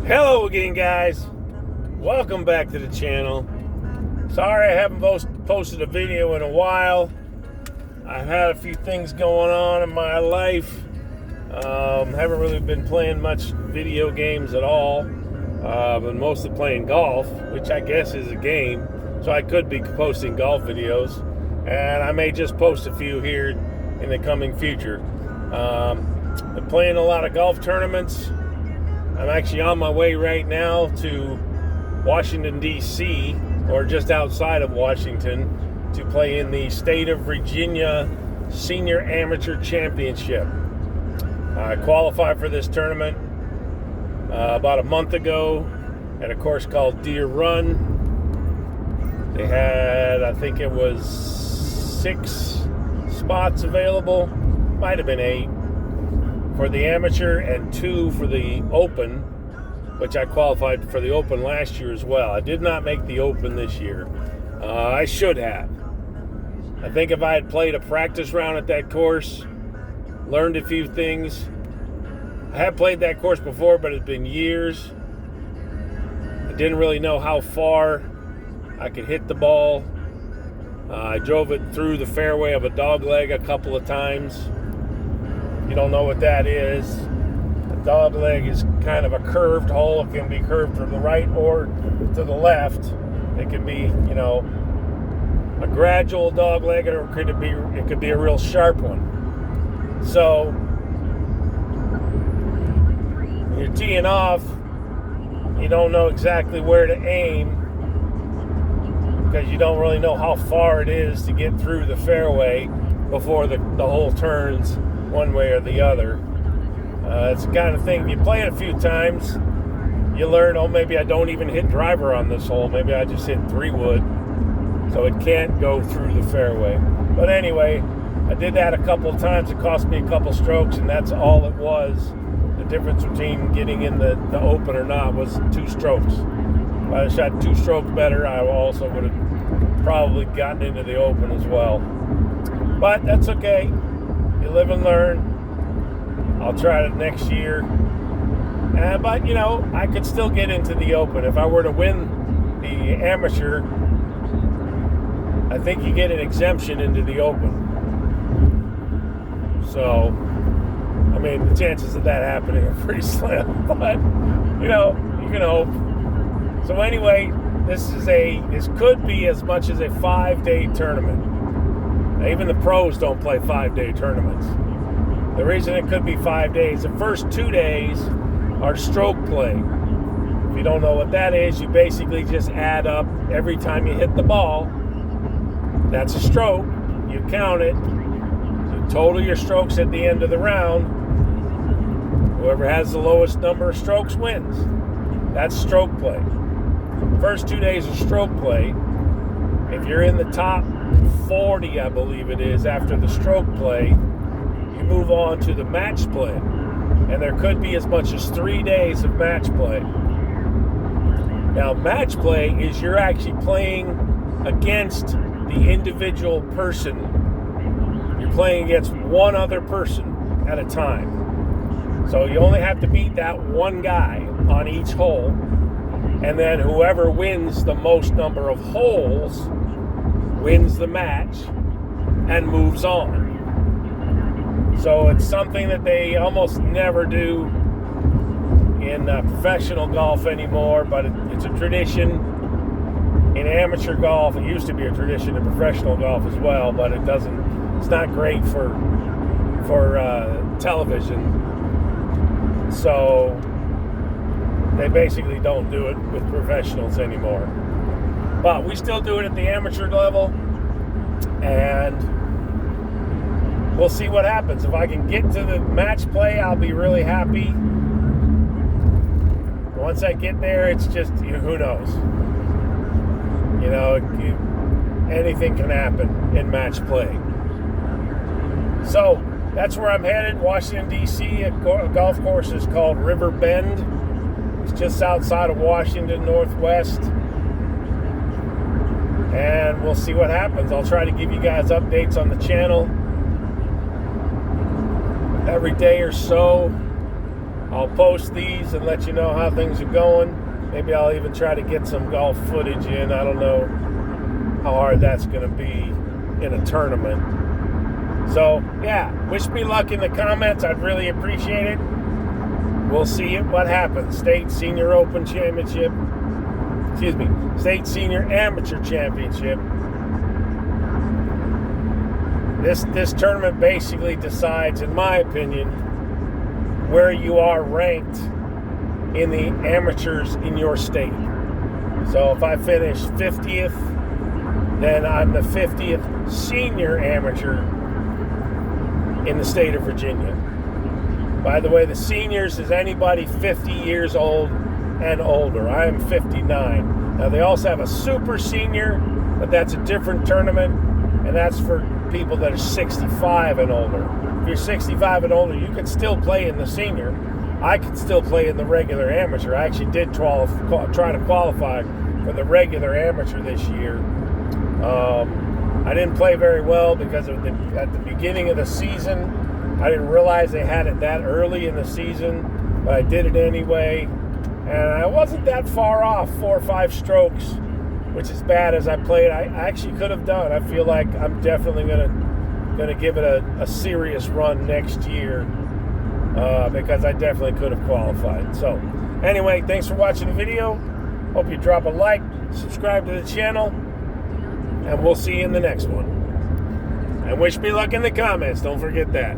Hello again, guys. Welcome back to the channel. Sorry I haven't posted a video in a while. I've had a few things going on in my life. Haven't really been playing much video games at all. Been mostly playing golf, which I guess is a game. So I could be posting golf videos. And I may just post a few here in the coming future. Been playing a lot of golf tournaments. I'm actually on my way right now to Washington, D.C., or just outside of Washington, to play in the State of Virginia Senior Amateur Championship. I qualified for this tournament about a month ago at a course called Deer Run. They had, I think it was 6 spots available, might have been 8. For the amateur and 2 for the open, which I qualified for the open last year as well. I did not make the open this year. I should have. I think if I had played a practice round at that course, learned a few things. I have played that course before, but it's been years. I didn't really know how far I could hit the ball. I drove it through the fairway of a dog leg a couple of times. You don't know what that is. The dog leg is kind of a curved hole. It can be curved to the right or to the left. It can be, a gradual dog leg, or it could be a real sharp one. So when you're teeing off, you don't know exactly where to aim because you don't really know how far it is to get through the fairway before the hole turns one way or the other. It's the kind of thing, you play it a few times, you learn, maybe I don't even hit driver on this hole. Maybe I just hit 3-wood, so it can't go through the fairway. But anyway, I did that a couple of times. It cost me a couple strokes, and that's all it was. The difference between getting in the open or not was 2 strokes. If I had shot 2 strokes better, I also would have probably gotten into the open as well. But that's okay. You live and learn. I'll try it next year. But, I could still get into the open. If I were to win the amateur, I think you get an exemption into the open. So, the chances of that happening are pretty slim. But, you can hope. So anyway, this could be as much as a 5-day tournament. Now, even the pros don't play 5-day tournaments. The reason it could be 5 days, the first 2 days are stroke play. If you don't know what that is, you basically just add up every time you hit the ball. That's a stroke. You count it. You total your strokes at the end of the round. Whoever has the lowest number of strokes wins. That's stroke play. First 2 days of stroke play. If you're in the top 40, I believe it is, after the stroke play, you move on to the match play. And there could be as much as 3 days of match play. Now, match play is you're actually playing against the individual person. You're playing against one other person at a time. So you only have to beat that one guy on each hole. And then whoever wins the most number of holes wins the match and moves on. So it's something that they almost never do in professional golf anymore, but it's a tradition in amateur golf. It used to be a tradition in professional golf as well, but it's not great for television. So they basically don't do it with professionals anymore. But we still do it at the amateur level, and we'll see what happens. If I can get to the match play, I'll be really happy. Once I get there, it's just, who knows? Anything can happen in match play. So that's where I'm headed, Washington, D.C. A golf course is called River Bend. It's just outside of Washington, northwest. And we'll see what happens. I'll try to give you guys updates on the channel every day or so. I'll post these and let you know how things are going. Maybe I'll even try to get some golf footage in. I don't know how hard that's going to be in a tournament. So, yeah, wish me luck in the comments. I'd really appreciate it. We'll see what happens. State Senior Open Championship. Excuse me. State Senior Amateur Championship. This tournament basically decides, in my opinion, where you are ranked in the amateurs in your state. So if I finish 50th, then I'm the 50th senior amateur in the state of Virginia. By the way, the seniors is anybody 50 years old and older. I am 59. Now, they also have a super senior, but that's a different tournament, and that's for people that are 65 and older. If you're 65 and older, you can still play in the senior. I can still play in the regular amateur. I actually did try to qualify for the regular amateur this year. I didn't play very well because at the beginning of the season, I didn't realize they had it that early in the season, but I did it anyway. And I wasn't that far off, 4 or 5 strokes, which is bad as I played. I actually could have done. I feel like I'm definitely gonna give it a serious run next year because I definitely could have qualified. So anyway, thanks for watching the video. Hope you drop a like, subscribe to the channel, and we'll see you in the next one. And wish me luck in the comments. Don't forget that.